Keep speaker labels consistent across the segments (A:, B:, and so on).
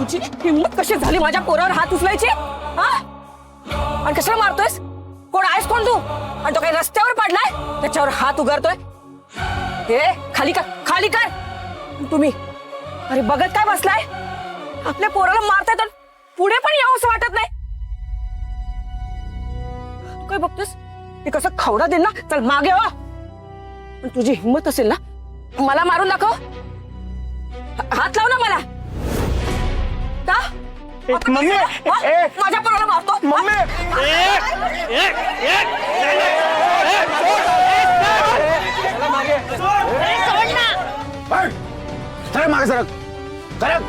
A: तुझी हिम्मत कशी झाली माझ्या पोरावर हात उचलायची? हा? आणि कशाला मारतोयस? कोण आहेस कोण तू? आणि तो काही रस्त्यावर पडलाय त्याच्यावर हात उगारतोय? हे खाली कर, खाली कर. तुम्ही अरे बघत काय बसलाय? आपल्या पोराला मारताय तर पुढे पण यावं असं वाटत नाही. तू काय बघतोस? ते कसं खवडा देईल ना. चल मागे हो. पण तुझी हिम्मत असेल ना मला मारून दाखव. हात लाव ना मला. का?
B: मम्मी,
A: माझ्या पोराला मारतो
B: मम्मी.
C: सरक मागे, सरक सरक.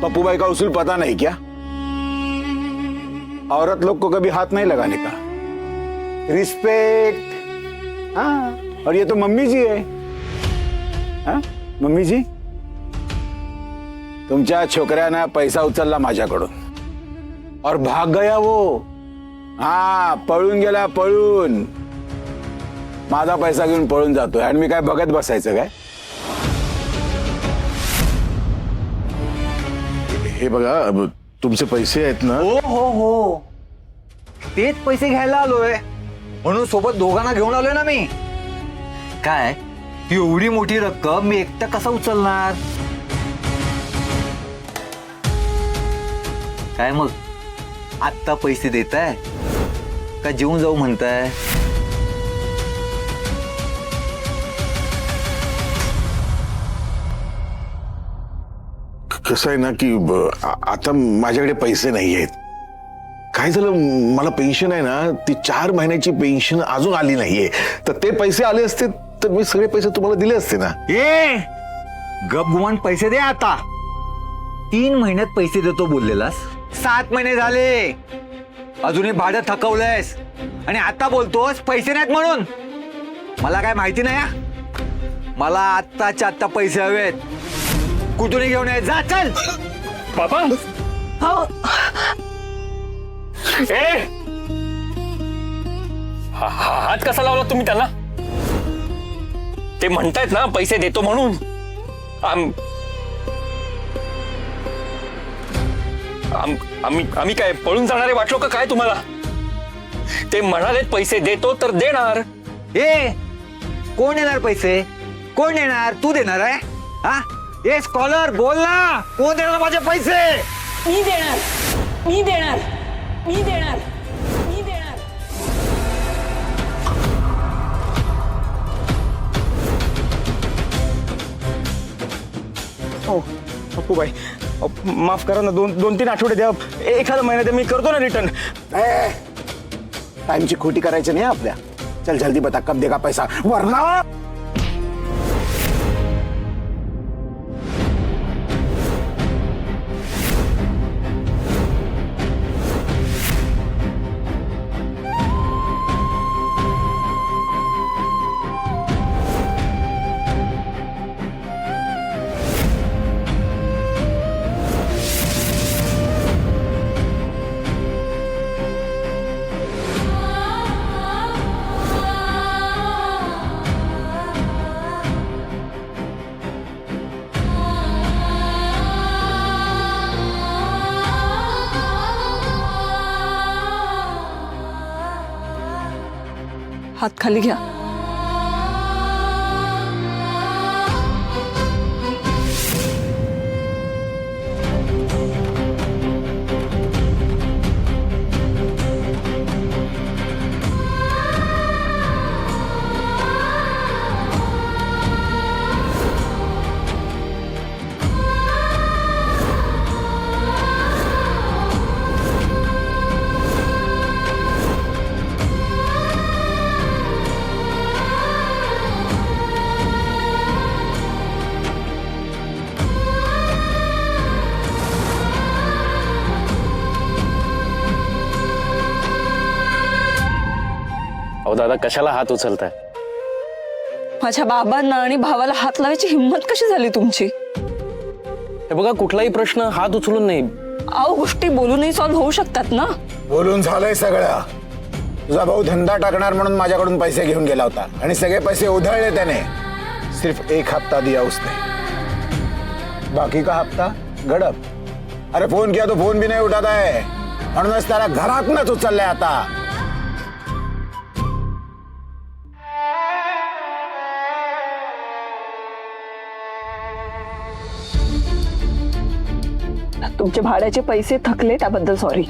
C: पप्पूभाई का उसूल पता नहीं क्या? औरत लोग को कभी हाथ नहीं लगाने का. रिस्पेक्ट. हाँ, और ये तो मम्मी जी है. हाँ, मम्मी जी तुमच्या छोकऱ्यानं पैसा उचलला माझ्याकडून और भाग गया वो. हा, पळून गेला, पळून. माझा पैसा घेऊन पळून जातोय आणि मी काय बघत बसायचं काय?
D: हे बघा, तुमचे पैसे आहेत ना?
B: हो तेच पैसे घ्यायला आलोय म्हणून सोबत दोघांना घेऊन आलोय ना मी. काय एवढी मोठी रक्कम मी एकटा कसा उचलणार? काय मग आत्ता पैसे देताय का जेवून जाऊ म्हणताय?
D: कसं आहे ना की आता माझ्याकडे पैसे नाही आहेत. काय झालं, मला पेन्शन आहे ना, ती 4 महिन्याची पेन्शन अजून आली नाहीये. तर ते पैसे आले असते तर मी सगळे पैसे तुम्हाला दिले असते ना.
B: ए गप गुमान पैसे दे आता. 3 महिन्यात पैसे देतो बोललेलास, 7 महिने झाले. अजूनही भाडं थकवलंयस आणि आता बोलतोस पैसे नाहीत म्हणून. मला काय माहिती नाही हा? मला आत्ताच्या आत्ता पैसे हवेत. कुठूनही घेऊन ये, जा चल.
E: बाबा हात कसा लावला तुम्ही त्यांना? ते म्हणतायत ना पैसे देतो म्हणून. आम्ही काय पळून जाणारे वाटलो का काय तुम्हाला? ते म्हणालेत पैसे देतो तर देणार.
B: ए कोण येणार पैसे? कोण येणार? तू देणार आहे? हा ए स्कॉलर बोल ना, कोण देणार माझे पैसे?
A: मी देणार, मी देणार, मी देणार, मी देणार.
B: हो पप्पूबाई माफ करा ना. 2-3 आठवडे द्या, एखादा महिना द्या, मी करतो ना रिटर्न.
C: टाइमची खोटी करायची नाही आपल्या. चल जल्दी बता कब देगा पैसा, वरना.
A: हात खाली घ्या.
E: अहो दादा कशाला हात उचलताय?
A: माझ्या बाबांना आणि भावाला हात लावायची हिम्मत कशी झाली तुमची?
E: हे बघा, कुठलाही प्रश्न हात उचलून नाही.
A: अहो गोष्टी बोलूनही सॉल्व्ह होऊ शकतात ना.
C: बोलून झालंय सगळं. तुझा भाऊ धंदा टाकणार म्हणून माझ्याकडून पैसे घेऊन गेला होता आणि सगळे पैसे उधळले त्याने. सिर्फ एक हफ्ता दिया उसने, बाकी का हफ्ता गडप. अरे फोन किया तो फोन भी नहीं उठाता है, म्हणूनच त्याला घरातनच उचललंय आता.
A: तुमचे भाड्याचे पैसे थकले त्याबद्दल सॉरी.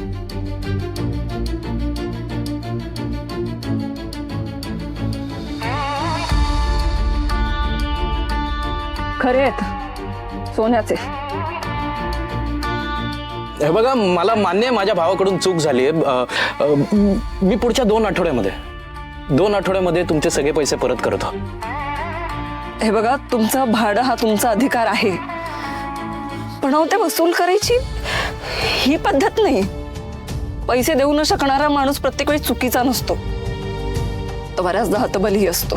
A: खरे आहेत सोन्याचे.
F: हे बघा, मला मान्य आहे माझ्या भावाकडून चूक झाली आहे. मी पुढच्या 2 आठवड्यामध्ये तुमचे सगळे पैसे परत करतो.
A: हे बघा, तुमचं भाडं हा तुमचा अधिकार आहे, पण अहो ते वसूल करायची ही पद्धत नाही. पैसे देऊ न शकणारा माणूस प्रत्येक वेळी चुकीचा नसतो, तो बऱ्याचदा हतबलही असतो.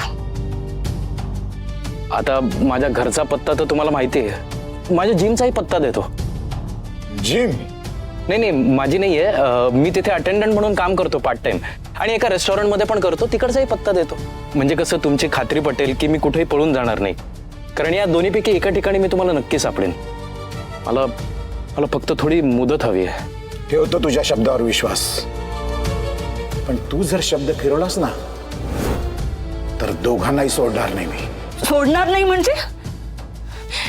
F: आता माझ्या घरचा पत्ता तर तुम्हाला माहिती आहे, माझ्या जिमचाही पत्ता देतो.
C: जिम?
F: नाही, माझी नाही आहे. मी तिथे अटेंडंट म्हणून काम करतो पार्ट टाइम, आणि एका रेस्टॉरंटमध्ये पण करतो, तिकडचाही पत्ता देतो. म्हणजे कसं तुमची खात्री पटेल की मी कुठेही पळून जाणार नाही, कारण या दोन्हीपैकी एका ठिकाणी मी तुम्हाला नक्की सापडेन. मला फक्त थोडी मुदत हवी आहे.
C: ठेवतो तुझ्या शब्दावर विश्वास, पण तू जर शब्द फिरवलास ना तर दोघांनाही सोडणार नाही मी.
A: सोडणार नाही म्हणजे?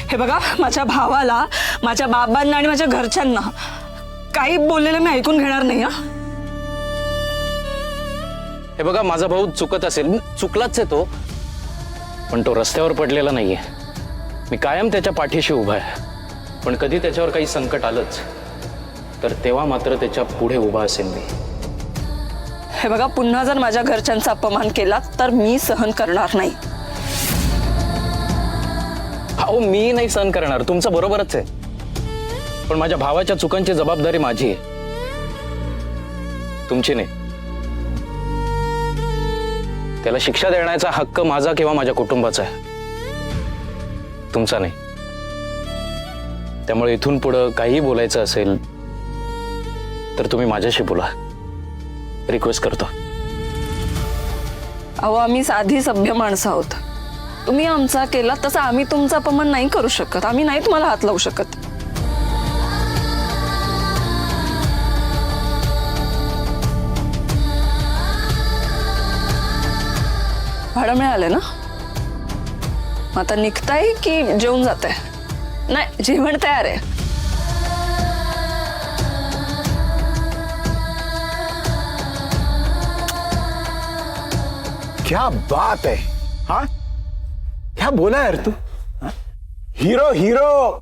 A: हे बघा, माझ्या भावाला, माझ्या बाबांना आणि माझ्या घरच्यांना काही बोललेलं मी ऐकून घेणार नाही.
F: हे बघा, माझा भाऊ चुकत असेल, चुकलाच आहे तो, पण तो रस्त्यावर पडलेला नाहीये. मी कायम त्याच्या पाठीशी उभा आहे, पण कधी त्याच्यावर काही संकट आलंच तर तेव्हा मात्र त्याच्या पुढे उभा असेल मी.
A: हे बघा, पुन्हा जर माझ्या घरच्यांचा अपमान केला तर मी सहन करणार नाही.
F: अहो, मी नाही सहन करणार, तुमचं बरोबरच आहे, पण माझ्या भावाच्या चुकांची जबाबदारी माझी आहे, तुमची नाही. त्याला शिक्षा देण्याचा हक्क माझा किंवा माझ्या कुटुंबाचा आहे, तुमचा नाही. त्यामुळे इथून पुढं काहीही बोलायचं असेल तर तुम्ही माझ्याशी बोला, रिक्वेस्ट करतो.
A: अहो, आम्ही साधी सभ्य माणसं आहोत. तुम्ही आमचा केला तसा आम्ही तुमचा अपमान नाही करू शकत. आम्ही नाही तुम्हाला हात लावू शकत. भाडं मिळालंय ना? आता निघताय की जेवून जाताय? नाही, जेवण तयार आहे.
C: क्या बात है. हाँ, क्या बोला यार तू? Hero hero